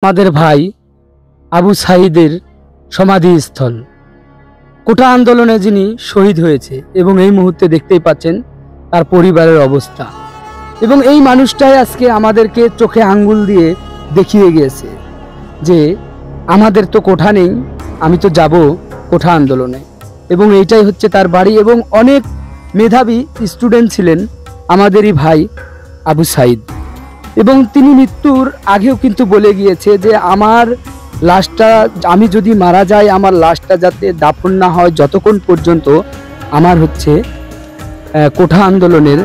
আমাদের ভাই আবু সাঈদের সমাধিস্থল কোটা আন্দোলনে যিনি শহীদ হয়েছে এবং এই মুহূর্তে দেখতেই পাচ্ছেন তার পরিবারের অবস্থা। এবং এই মানুষটাই আজকে আমাদেরকে চোখে আঙ্গুল দিয়ে দেখিয়ে গিয়েছে যে আমাদের তো কোঠা নেই, আমি তো যাব কোঠা আন্দোলনে। এবং এইটাই হচ্ছে তার বাড়ি। এবং অনেক মেধাবী স্টুডেন্ট ছিলেন আমাদেরই ভাই আবু সাঈদ। এবং তিনি মৃত্যুর আগেও কিন্তু বলে গিয়েছে যে আমার লাশটা, আমি যদি মারা যাই, আমার লাশটা যাতে দাফন না হয় যতক্ষণ পর্যন্ত আমার হচ্ছে কোঠা আন্দোলনের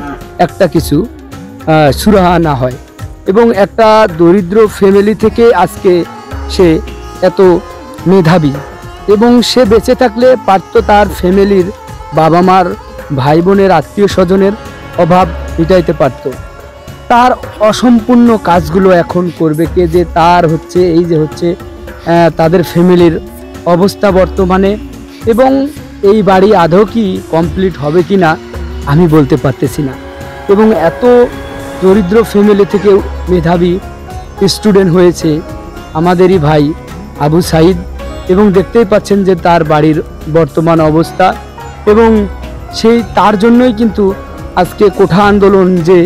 একটা কিছু সুরাহা না হয়। এবং একটা দরিদ্র ফ্যামিলি থেকে আজকে সে এত মেধাবী, এবং সে বেঁচে থাকলে পারত তার ফ্যামিলির বাবা মার ভাই বোনের আত্মীয় স্বজনের অভাব মিটাইতে পারত। তার অসম্পূর্ণ কাজগুলো এখন করবে কে? যে তার হচ্ছে এই যে হচ্ছে তাদের ফ্যামিলির অবস্থা বর্তমানে, এবং এই বাড়ি আদৌ কি কমপ্লিট হবে কি না আমি বলতে পারতেছি না। এবং এত দরিদ্র ফ্যামিলি থেকে মেধাবী স্টুডেন্ট হয়েছে আমাদেরই ভাই আবু সাঈদ। এবং দেখতেই পাচ্ছেন যে তার বাড়ির বর্তমান অবস্থা, এবং সেই তার জন্যই কিন্তু আজকে কোঠা আন্দোলন যে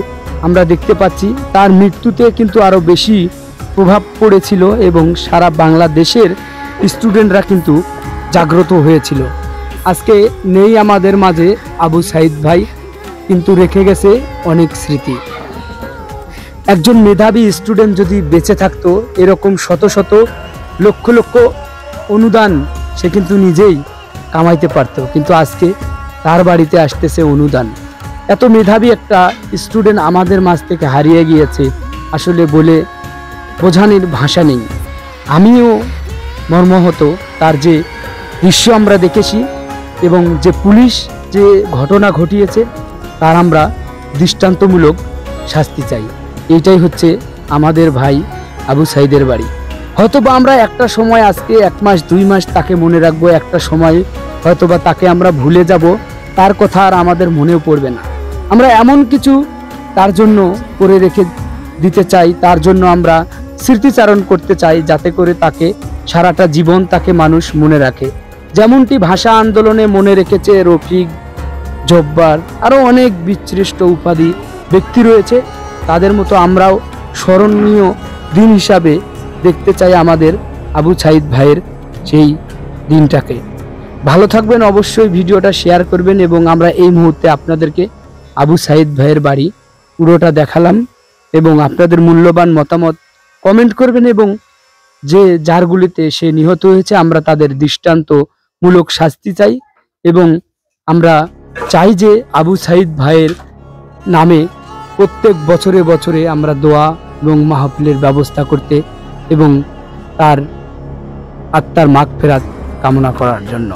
আমরা দেখতে পাচ্ছি, তার মৃত্যুতে কিন্তু আরও বেশি প্রভাব পড়েছিল এবং সারা বাংলাদেশের স্টুডেন্টরা কিন্তু জাগ্রত হয়েছিল। আজকে নেই আমাদের মাঝে আবু সাঈদ ভাই, কিন্তু রেখে গেছে অনেক স্মৃতি। একজন মেধাবী স্টুডেন্ট যদি বেঁচে থাকতো, এরকম শত শত লক্ষ লক্ষ অনুদান সে কিন্তু নিজেই কামাইতে পারত, কিন্তু আজকে তার বাড়িতে আসতেছে অনুদান। এত মেধাবী একটা স্টুডেন্ট আমাদের মাঝ থেকে হারিয়ে গিয়েছে, আসলে বলে বোঝানোর ভাষা নেই। আমিও মর্মাহত। তার যে দৃশ্য আমরা দেখেছি এবং যে পুলিশ যে ঘটনা ঘটিয়েছে, তার আমরা দৃষ্টান্তমূলক শাস্তি চাই। এইটাই হচ্ছে আমাদের ভাই আবু সাঈদের বাড়ি। হয়তোবা আমরা একটা সময়, আজকে 1 মাস 2 মাস তাকে মনে রাখবো, একটা সময় হয়তোবা তাকে আমরা ভুলে যাব, তার কথা আর আমাদের মনেও পড়বে না। আমরা এমন কিছু তার জন্য করে রেখে দিতে চাই, তার জন্য আমরা স্মৃতিচারণ করতে চাই, যাতে করে তাকে সারাটা জীবন তাকে মানুষ মনে রাখে। যেমনটি ভাষা আন্দোলনে মনে রেখেছে রফিক, জব্বার, আরও অনেক বিশিষ্ট উপাধি ব্যক্তি রয়েছে, তাদের মতো আমরাও স্মরণীয় দিন হিসাবে দেখতে চাই আমাদের আবু সাঈদ ভাইয়ের সেই দিনটাকে। ভালো থাকবেন, অবশ্যই ভিডিওটা শেয়ার করবেন। এবং আমরা এই মুহূর্তে আপনাদেরকে আবু সাঈদ ভাইয়ের বাড়ি পুরোটা দেখালাম, এবং আপনাদের মূল্যবান মতামত কমেন্ট করবেন। এবং যে যারগুলিতে সে নিহত হয়েছে, আমরা তাদের দৃষ্টান্তমূলক শাস্তি চাই। এবং আমরা চাই যে আবু সাঈদ ভাইয়ের নামে প্রত্যেক বছরে বছরে আমরা দোয়া এবং মাহফিলের ব্যবস্থা করতে, এবং তার আত্মার মাগফিরাত কামনা করার জন্য।